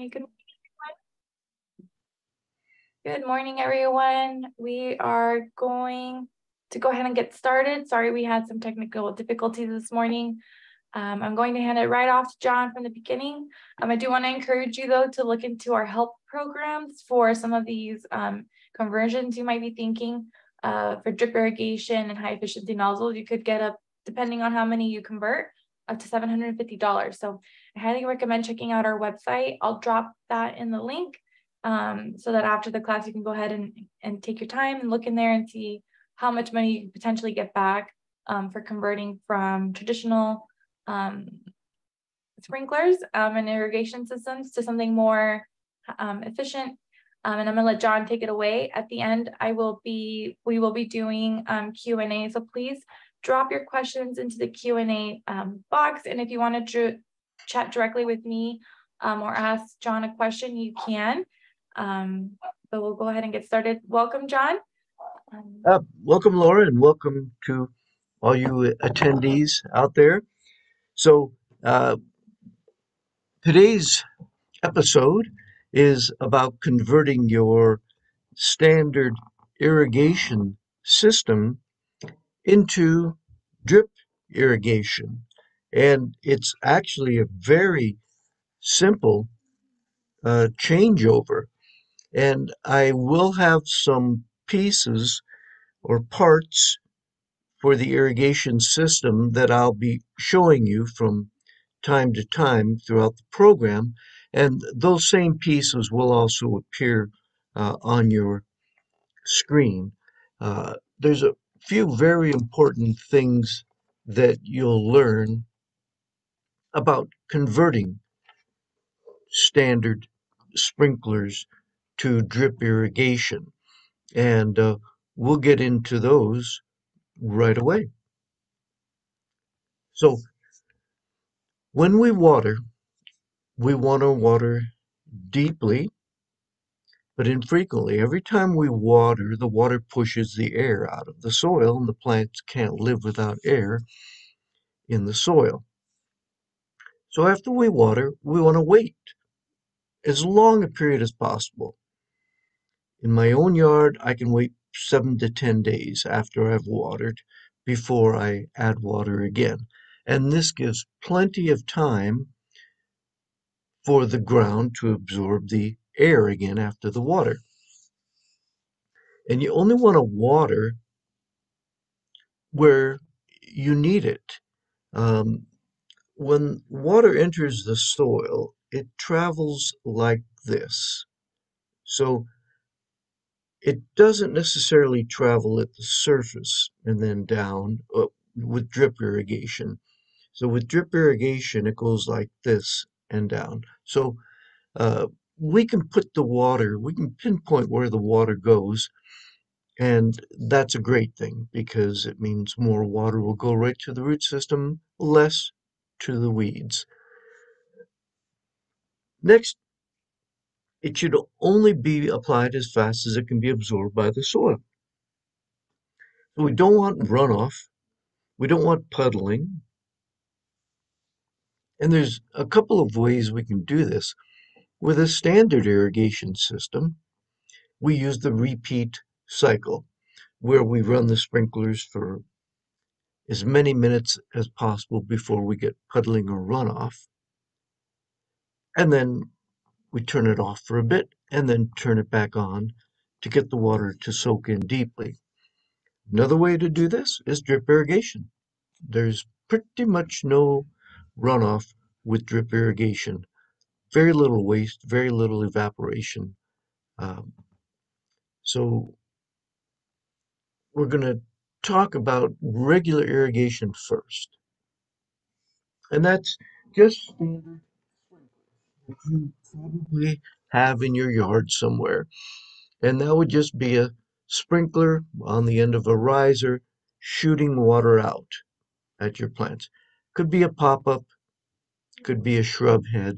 right, good morning, everyone. We are going to go ahead and get started. Sorry, we had some technical difficulties this morning. I'm going to hand it right off to John from the beginning. I do want to encourage you, though, to look into our help programs for some of these conversions you might be thinking for drip irrigation and high efficiency nozzles. You could get up, depending on how many you convert, up to $750. So I highly recommend checking out our website. I'll drop that in the link so that after the class, you can go ahead and take your time and look in there and see how much money you can potentially get back for converting from traditional sprinklers and irrigation systems to something more efficient. And I'm gonna let John take it away. At the end, we will be doing Q&A. So please drop your questions into the Q&A box. And if you want to chat directly with me or ask John a question, you can. But we'll go ahead and get started. Welcome, John. Welcome, Laura, and welcome to all you attendees out there. So today's episode is about converting your standard irrigation system into drip irrigation. And it's actually a very simple changeover. And I will have some pieces or parts for the irrigation system that I'll be showing you from time to time throughout the program. And those same pieces will also appear on your screen. There's a few very important things that you'll learn about converting standard sprinklers to drip irrigation. And we'll get into those right away. So when we want to water deeply, but infrequently. Every time we water, the water pushes the air out of the soil, and the plants can't live without air in the soil. So after we water, we want to wait as long a period as possible. In my own yard, I can wait 7 to 10 days after I've watered before I add water again. And this gives plenty of time for the ground to absorb the air again after the water. And you only want to water where you need it. When water enters the soil, it travels like this. So it doesn't necessarily travel at the surface and then down with drip irrigation. So with drip irrigation, it goes like this and down. So we can pinpoint where the water goes. And that's a great thing because it means more water will go right to the root system, less to the weeds. Next, it should only be applied as fast as it can be absorbed by the soil. So we don't want runoff. We don't want puddling. And there's a couple of ways we can do this. With a standard irrigation system, we use the repeat cycle, where we run the sprinklers for as many minutes as possible before we get puddling or runoff. And then we turn it off for a bit and then turn it back on to get the water to soak in deeply. Another way to do this is drip irrigation. There's pretty much no runoff with drip irrigation. Very little waste, very little evaporation. So we're going to talk about regular irrigation first. And that's just standard that you probably have in your yard somewhere. And that would just be a sprinkler on the end of a riser shooting water out at your plants. Could be a pop-up, could be a shrub head.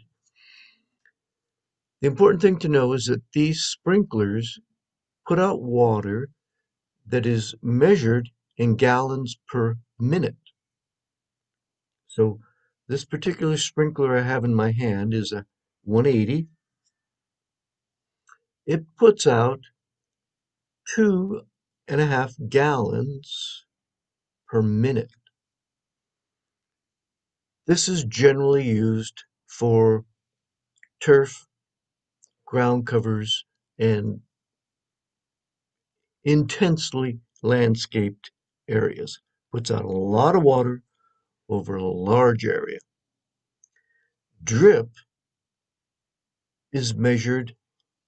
The important thing to know is that these sprinklers put out water that is measured in gallons per minute. So this particular sprinkler I have in my hand is a 180 it puts out 2.5 gallons per minute. This is generally used for turf, ground covers, and intensely landscaped areas. Puts out a lot of water over a large area. Drip is measured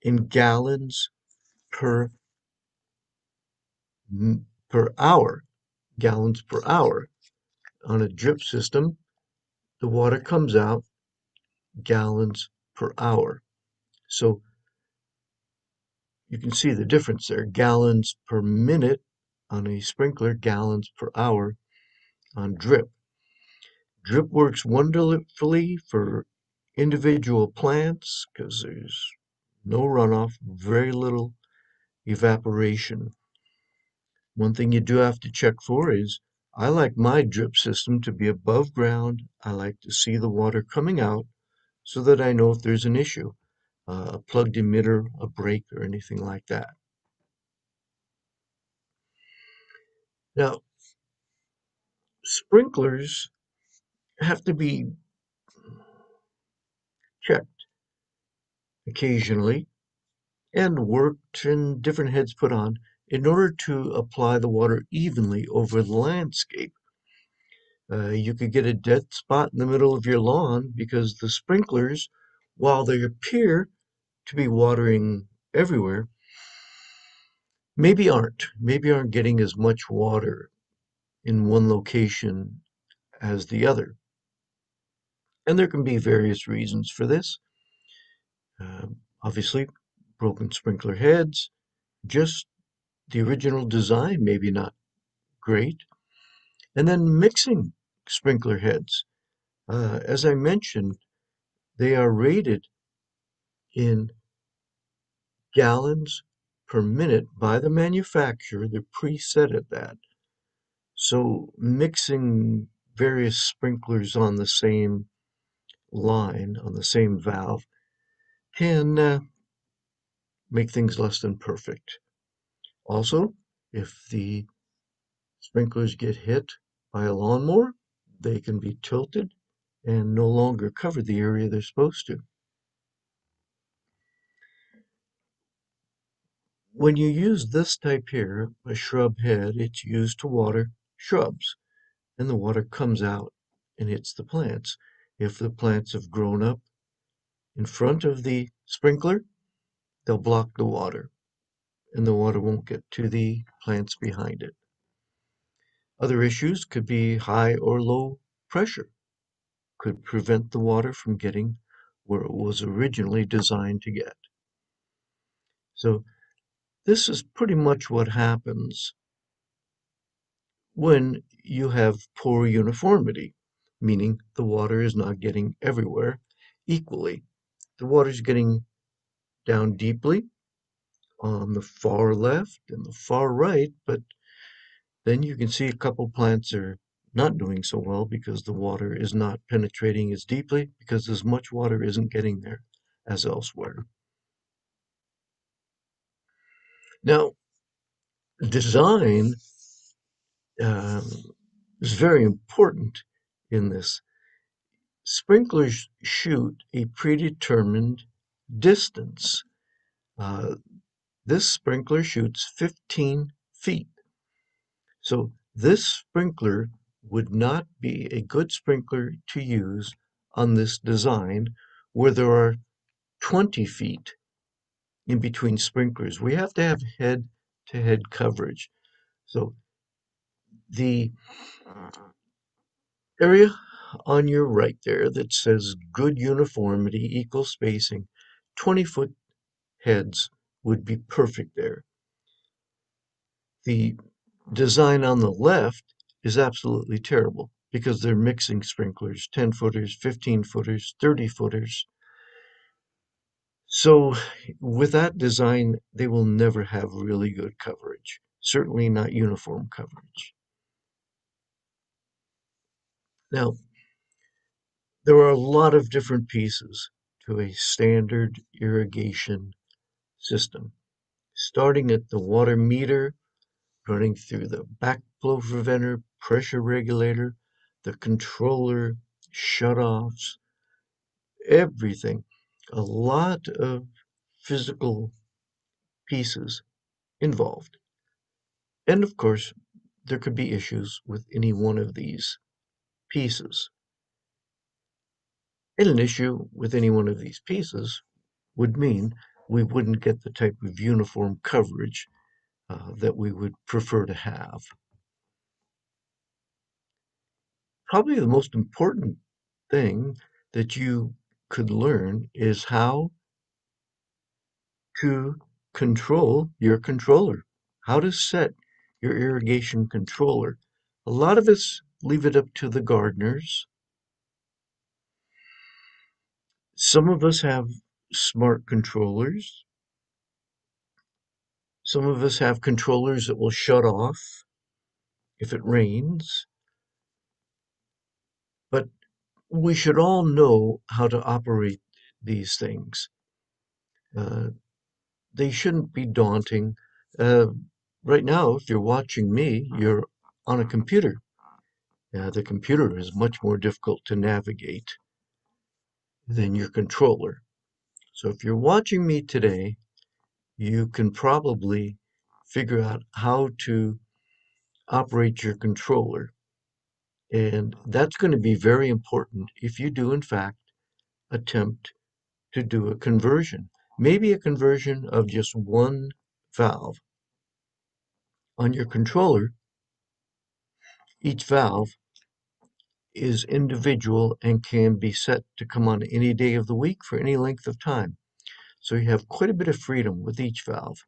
in gallons per per hour, gallons per hour. On a drip system, the water comes out gallons per hour. So you can see the difference there. Gallons per minute on a sprinkler, gallons per hour on drip. Drip works wonderfully for individual plants because there's no runoff, very little evaporation. One thing you do have to check for is I like my drip system to be above ground. I like to see the water coming out so that I know if there's an issue, a plugged emitter, a break, or anything like that. Now, sprinklers have to be checked occasionally and worked and different heads put on in order to apply the water evenly over the landscape. You could get a dead spot in the middle of your lawn because the sprinklers, while they appear to be watering everywhere, maybe aren't getting as much water in one location as the other. And there can be various reasons for this. Obviously, broken sprinkler heads, just the original design maybe not great, and then mixing sprinkler heads. As I mentioned, they are rated in gallons per minute by the manufacturer. They're preset at that. So mixing various sprinklers on the same line, on the same valve, can make things less than perfect. Also, if the sprinklers get hit by a lawnmower, they can be tilted and no longer cover the area they're supposed to. When you use this type here, a shrub head, it's used to water shrubs, and the water comes out and hits the plants. If the plants have grown up in front of the sprinkler, they'll block the water, and the water won't get to the plants behind it. Other issues could be high or low pressure, could prevent the water from getting where it was originally designed to get. So this is pretty much what happens when you have poor uniformity, meaning the water is not getting everywhere equally. The water is getting down deeply on the far left and the far right, but then you can see a couple plants are not doing so well because the water is not penetrating as deeply because as much water isn't getting there as elsewhere. Now, design um, is very important in this. Sprinklers shoot a predetermined distance. Uh, this sprinkler shoots 15 feet. So this sprinkler would not be a good sprinkler to use on this design where there are 20 feet in between sprinklers. We have to have head-to-head coverage. So the area on your right there that says good uniformity, equal spacing, 20-foot heads would be perfect there. The design on the left is absolutely terrible because they're mixing sprinklers, 10 footers, 15 footers, 30 footers. So with that design, they will never have really good coverage, certainly not uniform coverage. Now, there are a lot of different pieces to a standard irrigation system, starting at the water meter, running through the backflow preventer, pressure regulator, the controller, shutoffs, everything. A lot of physical pieces involved. And of course, there could be issues with any one of these pieces. And an issue with any one of these pieces would mean we wouldn't get the type of uniform coverage that we would prefer to have. Probably the most important thing that you could learn is how to control your controller, how to set your irrigation controller. A lot of us leave it up to the gardeners. Some of us have smart controllers. Some of us have controllers that will shut off if it rains. But we should all know how to operate these things. Uh, they shouldn't be daunting. Uh, right now, if you're watching me, you're on a computer. The computer is much more difficult to navigate than your controller. So if you're watching me today, you can probably figure out how to operate your controller. And that's going to be very important if you do, in fact, attempt to do a conversion. Maybe a conversion of just one valve. On your controller, each valve is individual and can be set to come on any day of the week for any length of time. So you have quite a bit of freedom with each valve.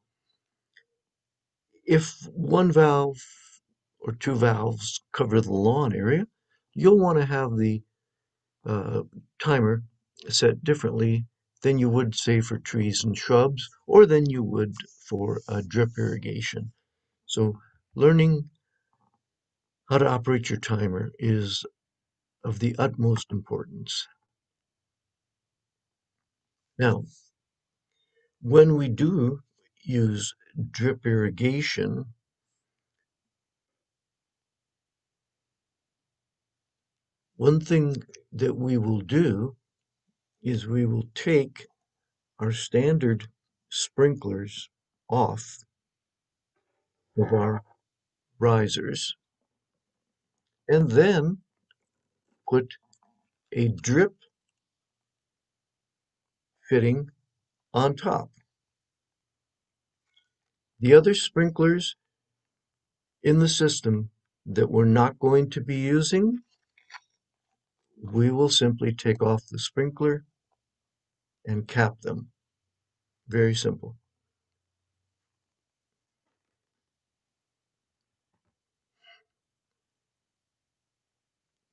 If one valve or two valves cover the lawn area, you'll want to have the uh, timer set differently than you would, say, for trees and shrubs, or than you would for drip irrigation. So learning how to operate your timer is of the utmost importance. Now, when we do use drip irrigation, one thing that we will do is we will take our standard sprinklers off of our risers and then put a drip fitting on top. The other sprinklers in the system that we're not going to be using, we will simply take off the sprinkler and cap them. Very simple.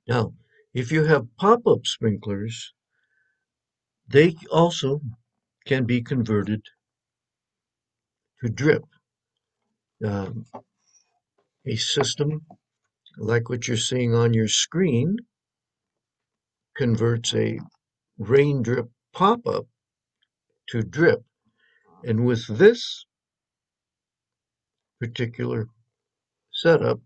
Now, if you have pop-up sprinklers, they also can be converted to drip. Um, a system like what you're seeing on your screen converts a rain drip pop-up to drip. And with this particular setup,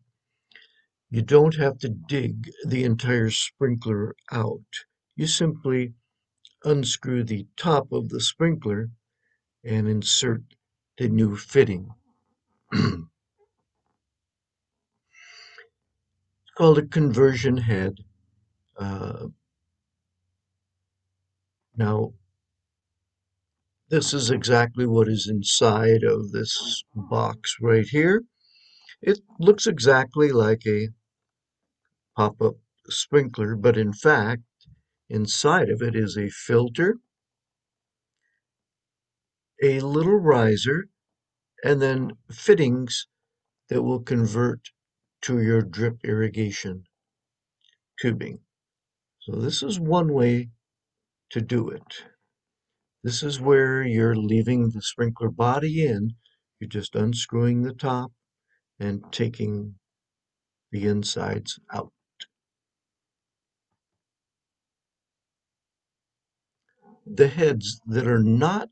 you don't have to dig the entire sprinkler out. You simply unscrew the top of the sprinkler and insert the new fitting. It's called a conversion head. Uh, Now, this is exactly what is inside of this box right here. It looks exactly like a pop-up sprinkler, but in fact, inside of it is a filter, a little riser, and then fittings that will convert to your drip irrigation tubing. So this is one way to do it. This is where you're leaving the sprinkler body in. You're just unscrewing the top and taking the insides out. The heads that are not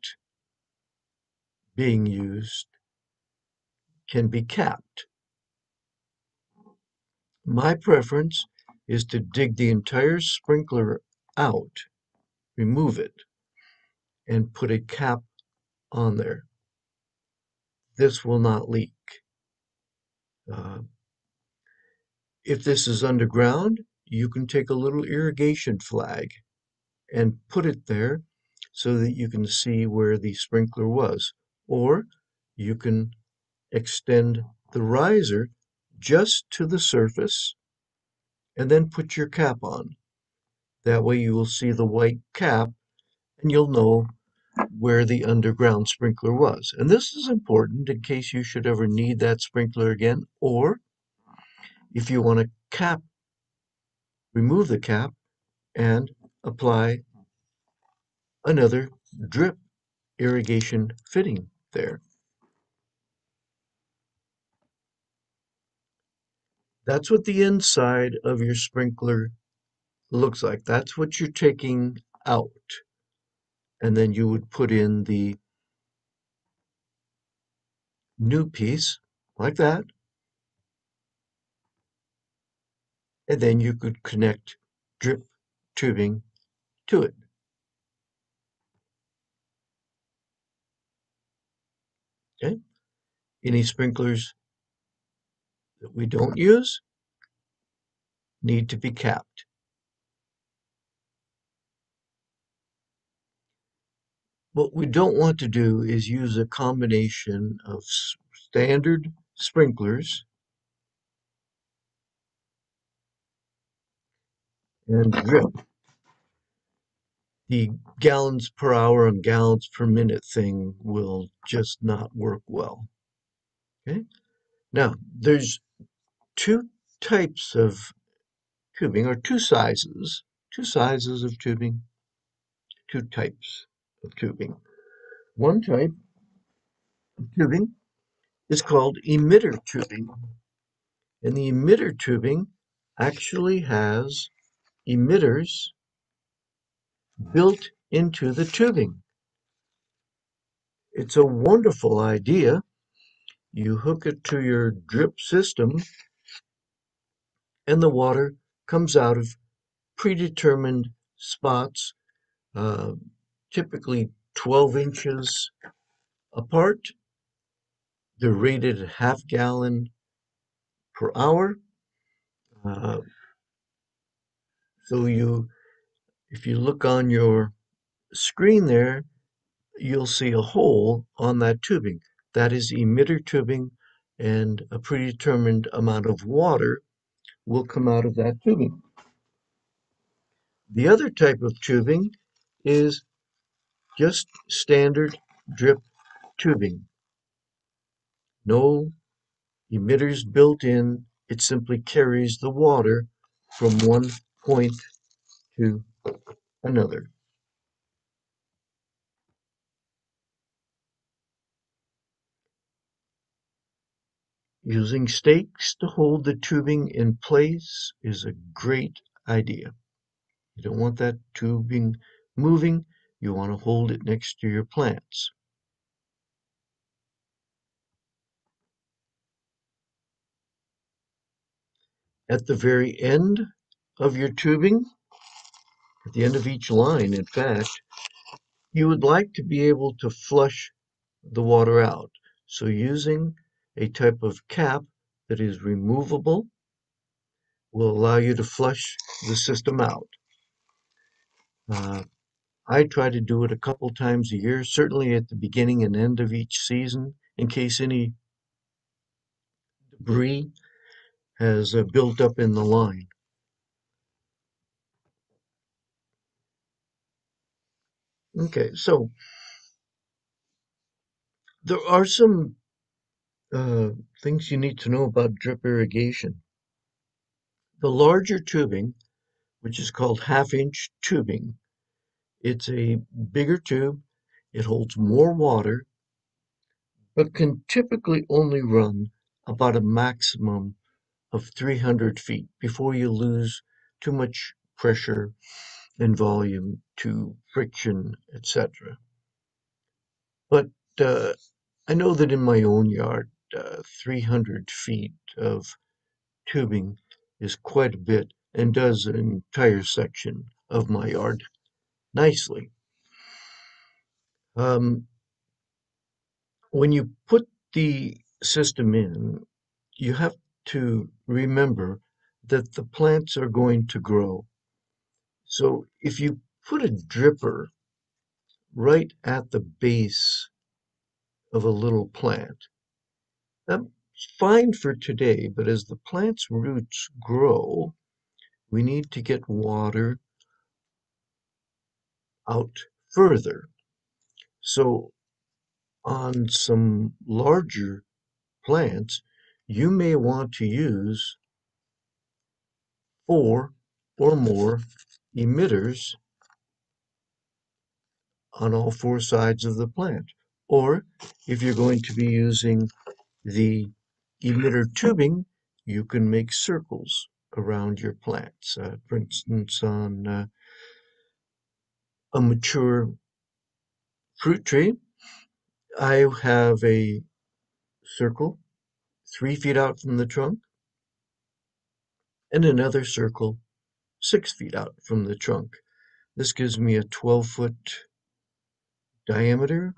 being used can be capped. My preference is to dig the entire sprinkler out, remove it, and put a cap on there. This will not leak. Uh, if this is underground, you can take a little irrigation flag and put it there so that you can see where the sprinkler was. Or you can extend the riser just to the surface and then put your cap on. That way you will see the white cap and you'll know where the underground sprinkler was. And this is important in case you should ever need that sprinkler again, or if you want to cap, remove the cap and apply another drip irrigation fitting there. That's what the inside of your sprinkler looks like. That's what you're taking out. And then you would put in the new piece like that. And then you could connect drip tubing to it. Okay? Any sprinklers that we don't use need to be capped. What we don't want to do is use a combination of standard sprinklers and drip. The gallons per hour and gallons per minute thing will just not work well. Okay? Now, there's two types of tubing, or two sizes of tubing, two types of tubing. One type of tubing is called emitter tubing. And the emitter tubing actually has emitters built into the tubing. It's a wonderful idea. You hook it to your drip system and the water comes out of predetermined spots, uh, typically 12 inches apart. They're rated half gallon per hour. Uh, so if you look on your screen there, you'll see a hole on that tubing. That is emitter tubing, and a predetermined amount of water will come out of that tubing. The other type of tubing is just standard drip tubing. No emitters built in. It simply carries the water from one point to another. Using stakes to hold the tubing in place is a great idea. You don't want that tubing moving. You want to hold it next to your plants. At the very end of your tubing, at the end of each line, in fact, you would like to be able to flush the water out. So using a type of cap that is removable will allow you to flush the system out. I try to do it a couple times a year, certainly at the beginning and end of each season, in case any debris has built up in the line. Okay, so there are some uh, things you need to know about drip irrigation. The larger tubing, which is called half-inch tubing, it's a bigger tube, it holds more water, but can typically only run about a maximum of 300 feet before you lose too much pressure and volume to friction, etc. But I know that in my own yard, 300 feet of tubing is quite a bit and does an entire section of my yard nicely. Um, when you put the system in, you have to remember that the plants are going to grow. So if you put a dripper right at the base of a little plant, that's fine for today, but as the plant's roots grow, we need to get water out further. So on some larger plants, you may want to use 4 or more emitters on all 4 sides of the plant. Or if you're going to be using the emitter tubing, you can make circles around your plants. For instance, on a mature fruit tree, I have a circle 3 feet out from the trunk and another circle 6 feet out from the trunk. This gives me a 12-foot diameter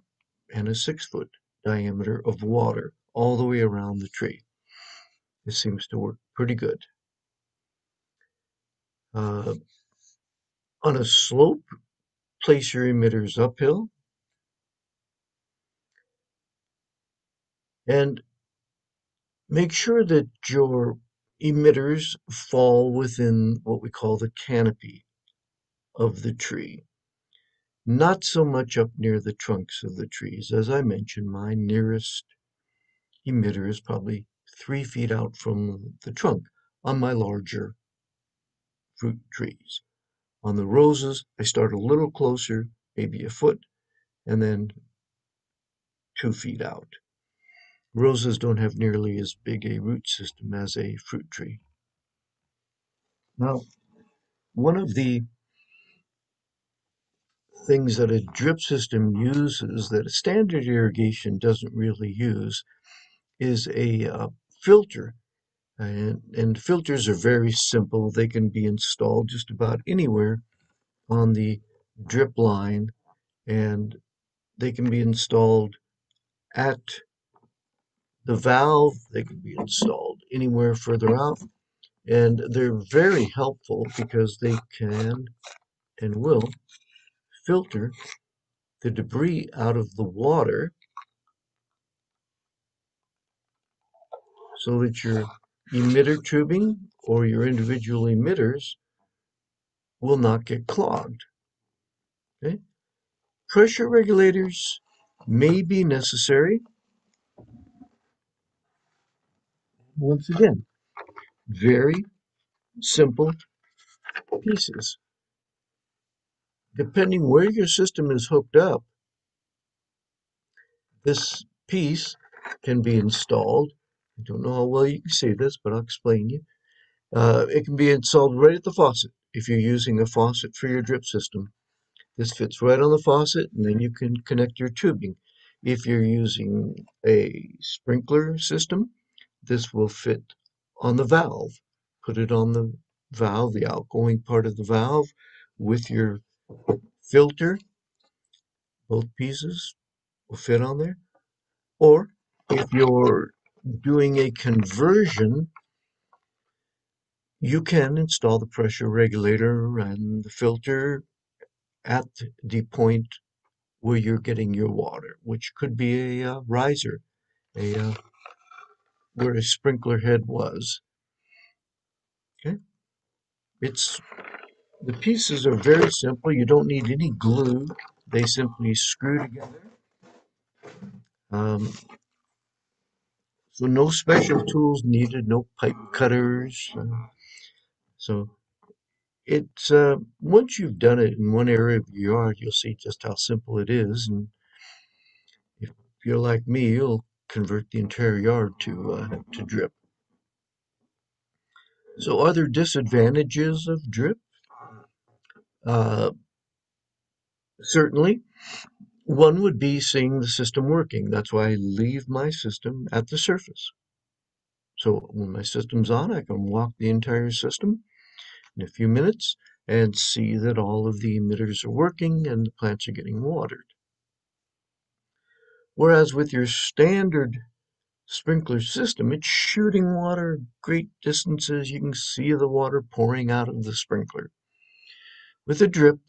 and a 6-foot diameter of water all the way around the tree. This seems to work pretty good. Uh, on a slope, place your emitters uphill and make sure that your emitters fall within what we call the canopy of the tree. Not so much up near the trunks of the trees. As I mentioned, my nearest emitter is probably 3 feet out from the trunk on my larger fruit trees. On the roses, I start a little closer, maybe a foot, and then 2 feet out. Roses don't have nearly as big a root system as a fruit tree. Now, one of the things that a drip system uses that a standard irrigation doesn't really use is a filter. And filters are very simple. They can be installed just about anywhere on the drip line, and they can be installed at the valve. They can be installed anywhere further out, and they're very helpful because they can and will filter the debris out of the water so that your emitter tubing or your individual emitters will not get clogged. Okay? Pressure regulators may be necessary. Once again, very simple pieces. Depending where your system is hooked up, this piece can be installed. I don't know how well you can see this, but I'll explain you. It can be installed right at the faucet. If you're using a faucet for your drip system, this fits right on the faucet, and then you can connect your tubing. If you're using a sprinkler system, this will fit on the valve. Put it on the valve, the outgoing part of the valve, with your filter. Both pieces will fit on there. Or if you're doing a conversion, you can install the pressure regulator and the filter at the point where you're getting your water, which could be a riser, a where a sprinkler head was. Okay, it's the pieces are very simple. You don't need any glue. They simply screw together. Um, so no special tools needed, no pipe cutters. So it's once you've done it in one area of your yard, you'll see just how simple it is. And if you're like me, you'll convert the entire yard to drip. So are there disadvantages of drip? Uh, Certainly. One would be seeing the system working. That's why I leave my system at the surface. So when my system's on, I can walk the entire system in a few minutes and see that all of the emitters are working and the plants are getting watered. Whereas with your standard sprinkler system, it's shooting water great distances. You can see the water pouring out of the sprinkler. With a drip,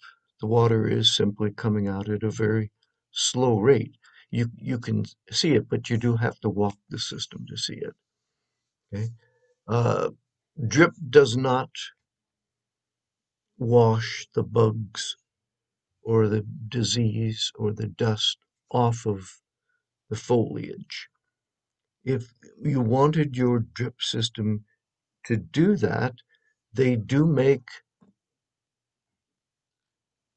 the water is simply coming out at a very slow rate. You can see it, but you do have to walk the system to see it. Okay? Uh, Drip does not wash the bugs or the disease or the dust off of the foliage. If you wanted your drip system to do that, they do make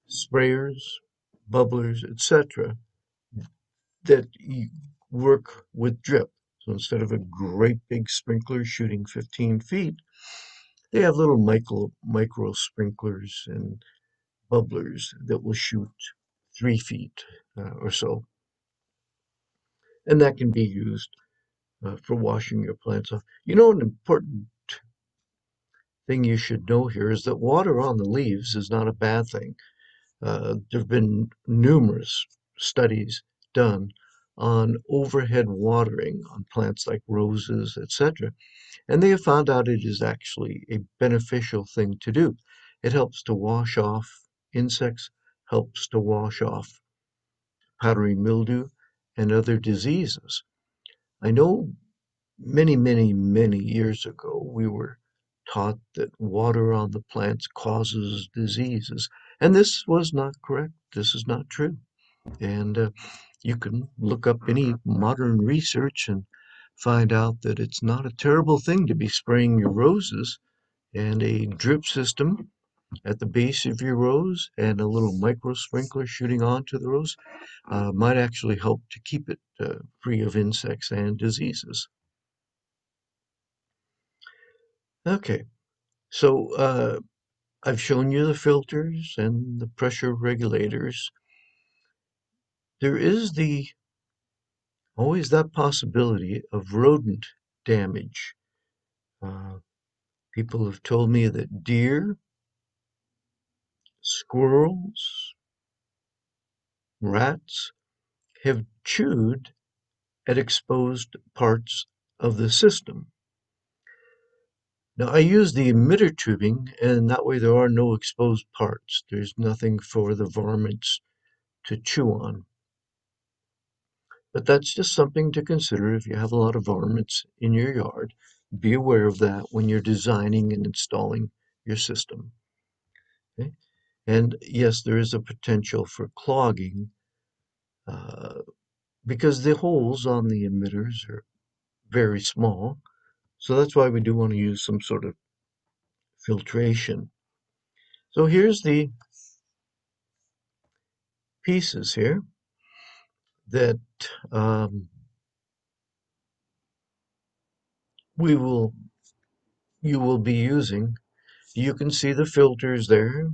sprayers, bubblers, etc. that work with drip. So instead of a great big sprinkler shooting 15 feet, they have little micro sprinklers and bubblers that will shoot 3 feet or so. And that can be used for washing your plants off. You know, an important thing you should know here is that water on the leaves is not a bad thing. There have been numerous studies done on overhead watering on plants like roses, etc. And they have found out it is actually a beneficial thing to do. It helps to wash off insects, helps to wash off powdery mildew and other diseases. I know many years ago we were taught that water on the plants causes diseases, and this was not correct. This is not true. And you can look up any modern research and find out that it's not a terrible thing to be spraying your roses, and a drip system at the base of your rose and a little micro sprinkler shooting onto the rose might actually help to keep it free of insects and diseases. Okay, so I've shown you the filters and the pressure regulators. There is the always that possibility of rodent damage. Uh, People have told me that deer, squirrels, rats have chewed at exposed parts of the system. Now, I use the emitter tubing, and that way there are no exposed parts. There's nothing for the varmints to chew on. But that's just something to consider if you have a lot of varmints in your yard. Be aware of that when you're designing and installing your system. Okay? And yes, there is a potential for clogging uh, because the holes on the emitters are very small. So that's why we do want to use some sort of filtration. So here's the pieces here that um, we will you will be using. You can see the filters there.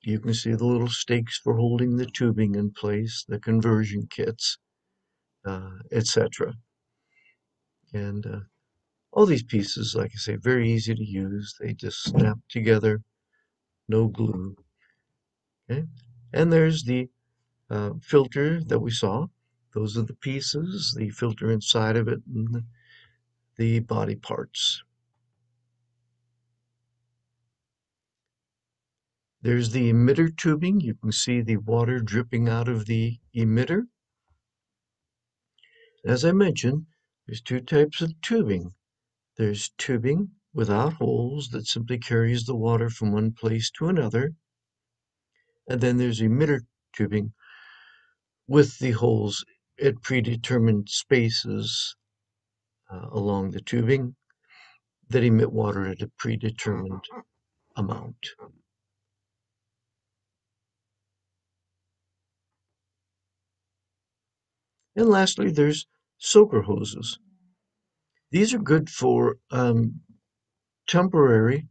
You can see the little stakes for holding the tubing in place, the conversion kits, etc. And all these pieces, like I say, very easy to use. They just snap together, no glue. Okay? And there's the filter that we saw. Those are the pieces, the filter inside of it, and the body parts. There's the emitter tubing. You can see the water dripping out of the emitter. As I mentioned, there's two types of tubing. There's tubing without holes that simply carries the water from one place to another. And then there's emitter tubing with the holes at predetermined spaces along the tubing that emit water at a predetermined amount. And lastly, there's soaker hoses. These are good for temporary.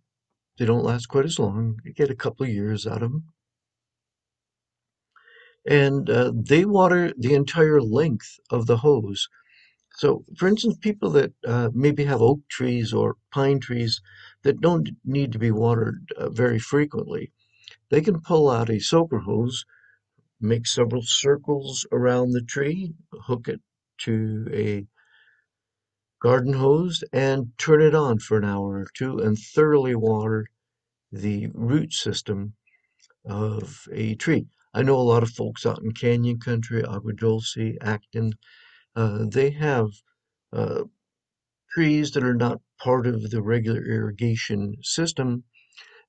They don't last quite as long. You get a couple of years out of them. and they water the entire length of the hose. So, for instance, people that maybe have oak trees or pine trees that don't need to be watered very frequently, they can pull out a soaker hose, make several circles around the tree, hook it to a garden hose, and turn it on for an hour or two and thoroughly water the root system of a tree. I know a lot of folks out in Canyon Country, Agua Dulce, Acton, they have uh, trees that are not part of the regular irrigation system,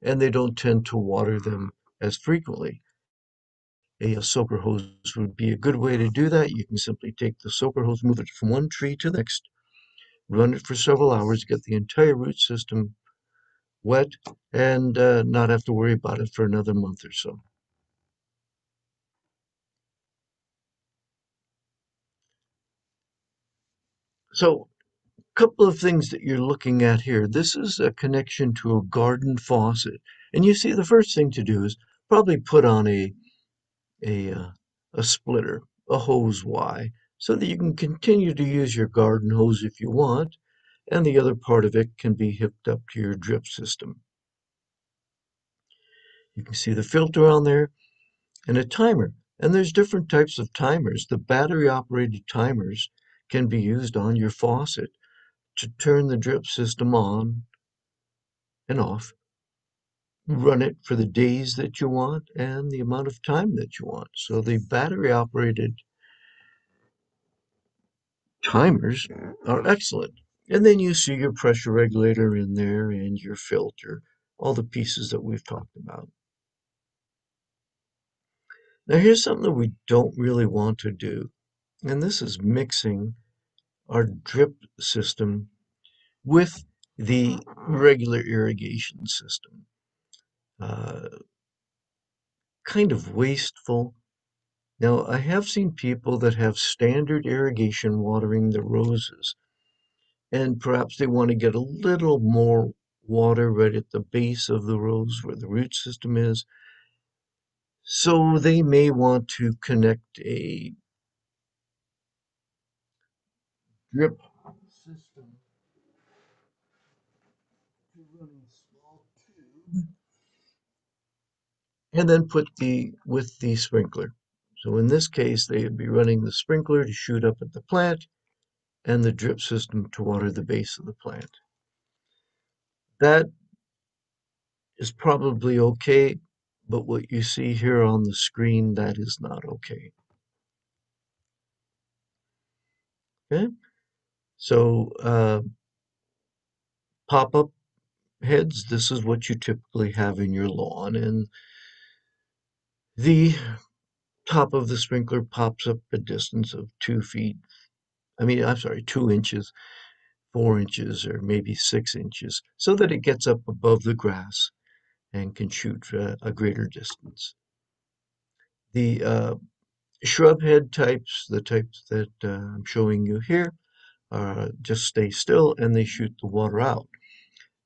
and they don't tend to water them as frequently. A soaker hose would be a good way to do that. You can simply take the soaker hose, move it from one tree to the next, run it for several hours, get the entire root system wet, and not have to worry about it for another month or so. So, a couple of things that you're looking at here. This is a connection to a garden faucet. And you see, the first thing to do is probably put on a, uh, a splitter, a hose Y, so that you can continue to use your garden hose if you want, and the other part of it can be hooked up to your drip system. You can see the filter on there and a timer. And there's different types of timers. The battery operated timers can be used on your faucet to turn the drip system on and off, run it for the days that you want and the amount of time that you want. So the battery operated timers are excellent. And then you see your pressure regulator in there and your filter, all the pieces that we've talked about. Now here's something that we don't really want to do, and this is mixing our drip system with the regular irrigation system. Uh, Kind of wasteful. Now, I have seen people that have standard irrigation watering the roses, and perhaps they want to get a little more water right at the base of the rose where the root system is. So they may want to connect a drip system to running small tube and then put the with the sprinkler. So in this case, they would be running the sprinkler to shoot up at the plant and the drip system to water the base of the plant. That is probably okay, but what you see here on the screen, that is not okay. Okay, so pop-up heads, this is what you typically have in your lawn, and the top of the sprinkler pops up a distance of 2 feet. I'm sorry, 2 inches, 4 inches, or maybe 6 inches, so that it gets up above the grass and can shoot a greater distance. The shrub head types, the types that I'm showing you here, just stay still and they shoot the water out.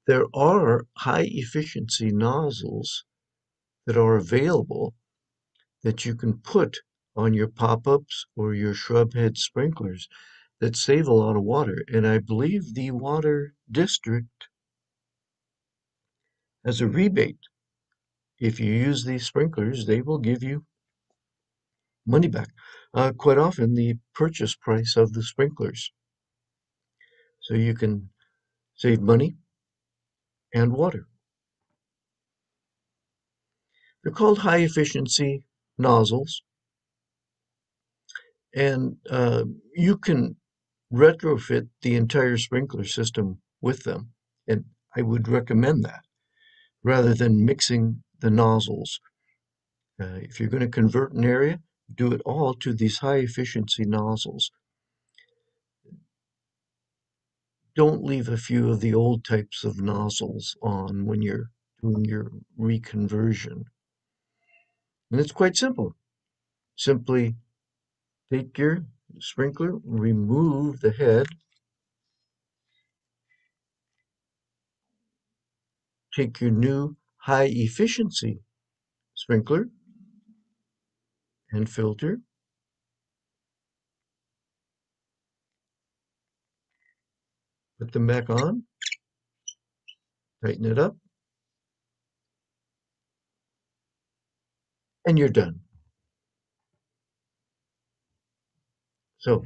There are high efficiency nozzles that are available that you can put on your pop-ups or your shrub head sprinklers that save a lot of water. And I believe the water district has a rebate. If you use these sprinklers, they will give you money back. Quite often, the purchase price of the sprinklers. So you can save money and water. They're called high efficiency nozzles, and you can retrofit the entire sprinkler system with them. And I would recommend that rather than mixing the nozzles. If you're going to convert an area, do it all to these high efficiency nozzles. Don't leave a few of the old types of nozzles on when you're doing your reconversion. And it's quite simple. Simply take your sprinkler, remove the head, take your new high efficiency sprinkler and filter. Put them back on, tighten it up, and you're done. So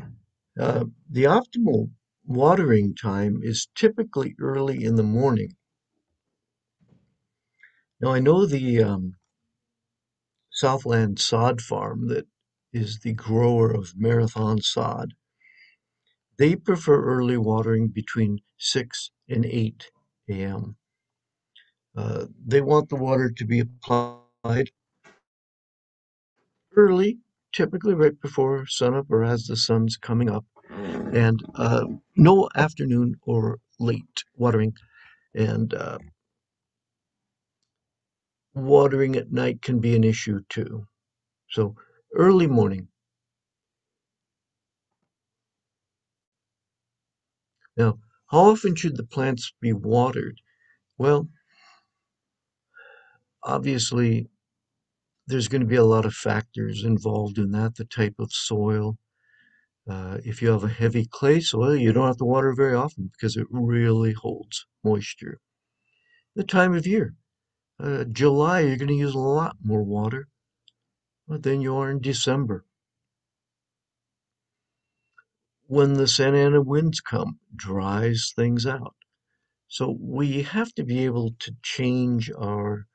the optimal watering time is typically early in the morning. Now I know the Southland Sod Farm that is the grower of Marathon sod. They prefer early watering between 6 and 8 a.m. They want the water to be applied early, typically right before sunup or as the sun's coming up, and no afternoon or late watering. And watering at night can be an issue too. So early morning. Now, how often should the plants be watered? Well, obviously, there's going to be a lot of factors involved in that, the type of soil. If you have a heavy clay soil, you don't have to water very often because it really holds moisture. The time of year, July, you're going to use a lot more water than you are in December. When the Santa Ana winds come, dries things out. So we have to be able to change our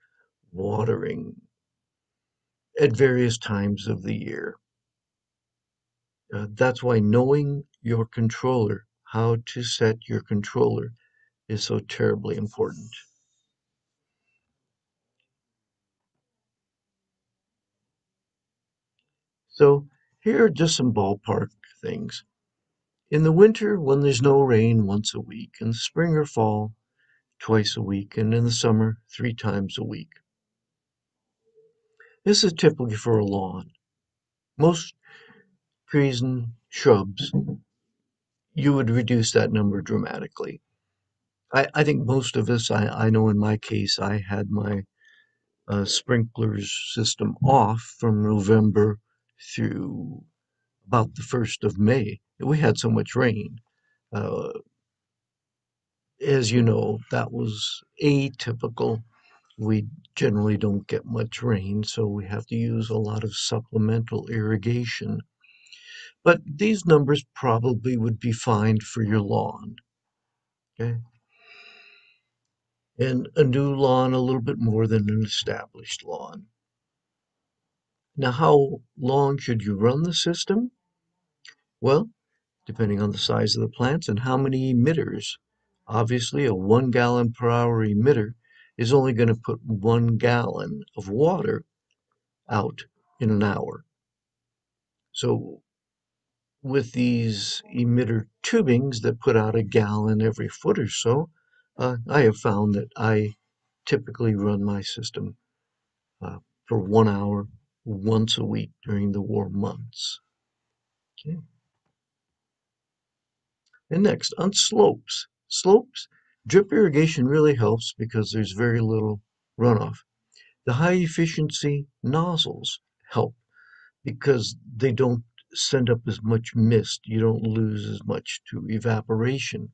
watering at various times of the year. That's why knowing your controller, how to set your controller, is so terribly important. So here are just some ballpark things. In the winter, when there's no rain, once a week. In the spring or fall, twice a week. And in the summer, 3 times a week. This is typically for a lawn. Most trees and shrubs, you would reduce that number dramatically. I think most of us, I know in my case, I had my sprinklers system off from November through about the 1st of May. We had so much rain. Uh, as you know, that was atypical. We generally don't get much rain, so we have to use a lot of supplemental irrigation. But these numbers probably would be fine for your lawn. Okay. And a new lawn a little bit more than an established lawn. Now, how long should you run the system? Well, depending on the size of the plants and how many emitters. Obviously, a 1 gallon per hour emitter is only going to put 1 gallon of water out in an hour. So, with these emitter tubings that put out a gallon every foot or so, I have found that I typically run my system uh, for 1 hour once a week during the warm months. Okay. And next, on slopes. Slopes, drip irrigation really helps because there's very little runoff. The high efficiency nozzles help because they don't send up as much mist. You don't lose as much to evaporation.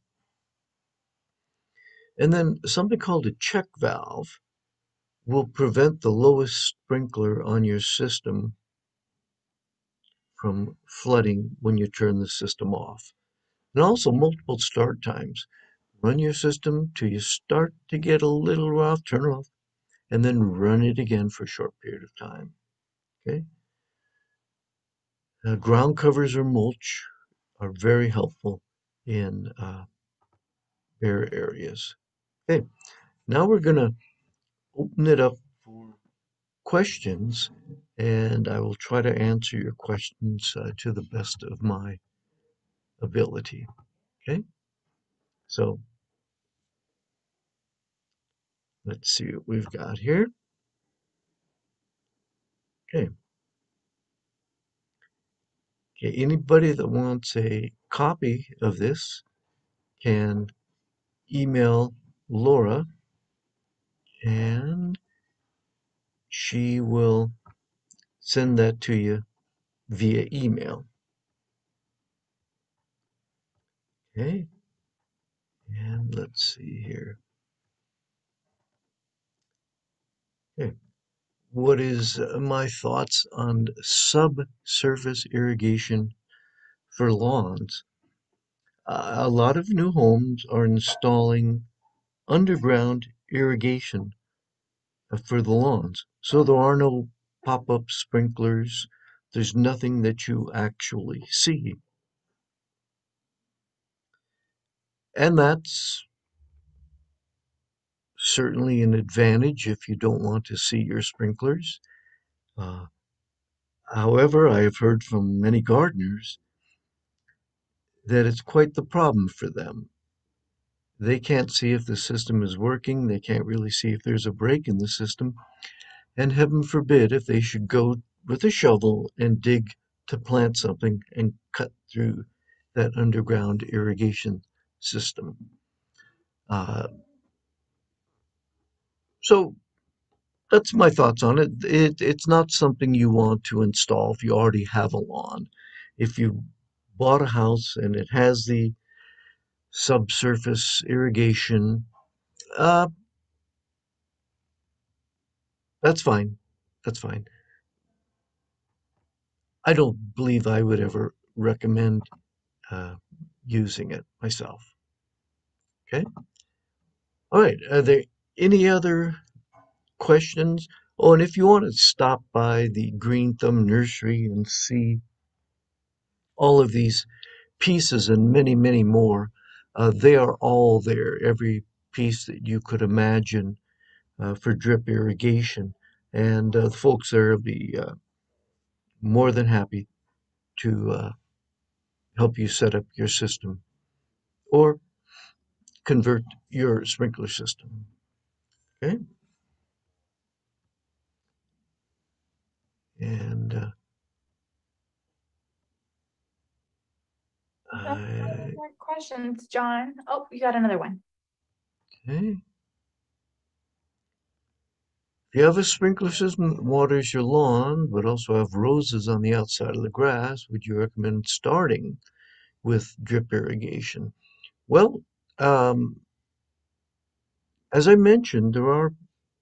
And then something called a check valve will prevent the lowest sprinkler on your system from flooding when you turn the system off. And also multiple start times. Run your system till you start to get a little rough, turn it off, and then run it again for a short period of time. Okay. Ground covers or mulch are very helpful in bare areas. Okay. Now we're going to open it up for questions, and I will try to answer your questions to the best of my ability. Okay. So let's see what we've got here. Okay. Okay. Anybody that wants a copy of this can email Laura and she will send that to you via email. Okay, and let's see here. Okay. What is my thoughts on subsurface irrigation for lawns? A lot of new homes are installing underground irrigation for the lawns. So there are no pop-up sprinklers. There's nothing that you actually see. And that's certainly an advantage if you don't want to see your sprinklers. Uh, However, I have heard from many gardeners that it's quite the problem for them. They can't see if the system is working. They can't really see if there's a break in the system. And heaven forbid if they should go with a shovel and dig to plant something and cut through that underground irrigation system. Uh, so that's my thoughts on it. It's not something you want to install if you already have a lawn. If you bought a house and it has the subsurface irrigation, uh, that's fine. That's fine. I don't believe I would ever recommend uh, using it myself. Okay. All right. Are there any other questions? Oh, and if you want to stop by the Green Thumb Nursery and see all of these pieces and many, many more, they are all there. Every piece that you could imagine for drip irrigation. And the folks there will be more than happy to help you set up your system or convert your sprinkler system. Okay. And No I, more questions, John. Oh, you got another one. okay. If you have a sprinkler system that waters your lawn, but also have roses on the outside of the grass, would you recommend starting with drip irrigation? Well, um, as I mentioned, there are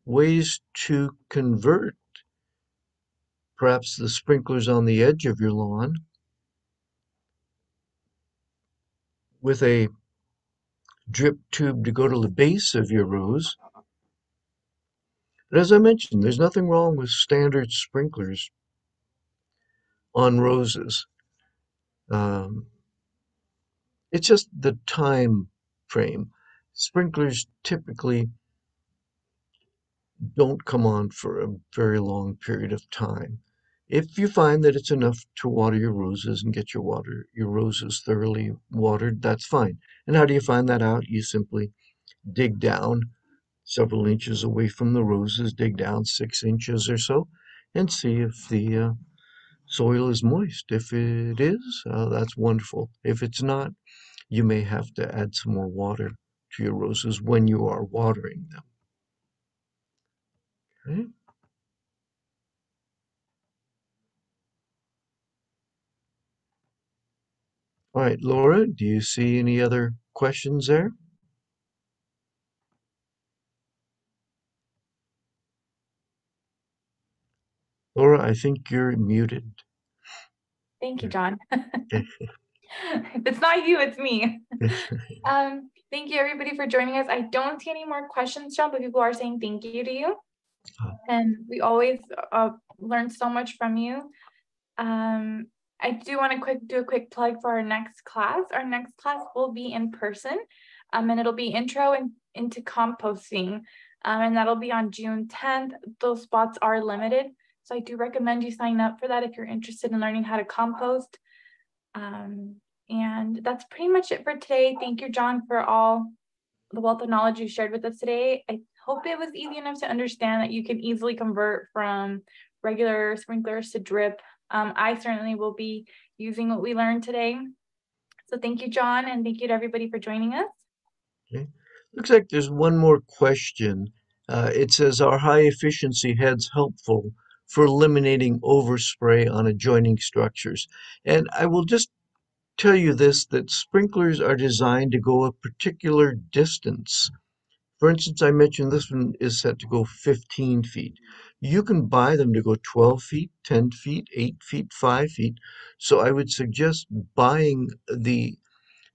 ways to convert perhaps the sprinklers on the edge of your lawn with a drip tube to go to the base of your rose. But as I mentioned, there's nothing wrong with standard sprinklers on roses. Um, it's just the time frame. Sprinklers typically don't come on for a very long period of time. If you find that it's enough to water your roses and get your roses thoroughly watered, that's fine. And how do you find that out? You simply dig down several inches away from the roses, dig down 6 inches or so, and see if the soil is moist. If it is, that's wonderful. If it's not, you may have to add some more water to your roses when you are watering them. Okay? All right, Laura, do you see any other questions there? Laura, I think you're muted. Thank you, John. Okay. If it's not you, it's me. Thank you everybody for joining us. I don't see any more questions, John, but people are saying thank you to you. And we always learn so much from you. I do want to do a quick plug for our next class. Our next class will be in person, and it'll be intro into composting, and that'll be on June 10th. Those spots are limited, so I do recommend you sign up for that if you're interested in learning how to compost. And that's pretty much it for today. Thank you, John, for all the wealth of knowledge you shared with us today. I hope it was easy enough to understand that you can easily convert from regular sprinklers to drip. I certainly will be using what we learned today. So thank you, John, and thank you to everybody for joining us. Okay. Looks like there's one more question. It says, are high efficiency heads helpful for eliminating overspray on adjoining structures. And I will just tell you this, that sprinklers are designed to go a particular distance. For instance, I mentioned this one is set to go 15 feet. You can buy them to go 12 feet, 10 feet, 8 feet, 5 feet. So I would suggest buying the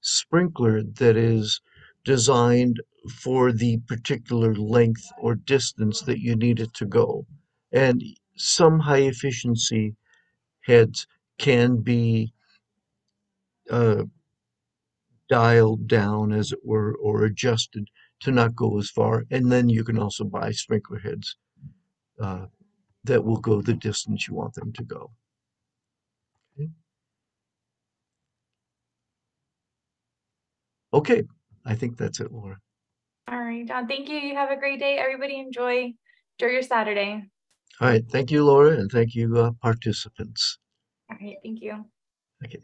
sprinkler that is designed for the particular length or distance that you need it to go. And some high efficiency heads can be uh, dialed down, as it were, or adjusted to not go as far. And then you can also buy sprinkler heads uh, that will go the distance you want them to go. Okay, I think that's it, Laura. All right, John, thank you. You have a great day. Everybody enjoy your Saturday. All right, thank you, Laura, and thank you, participants. All right, thank you. Okay.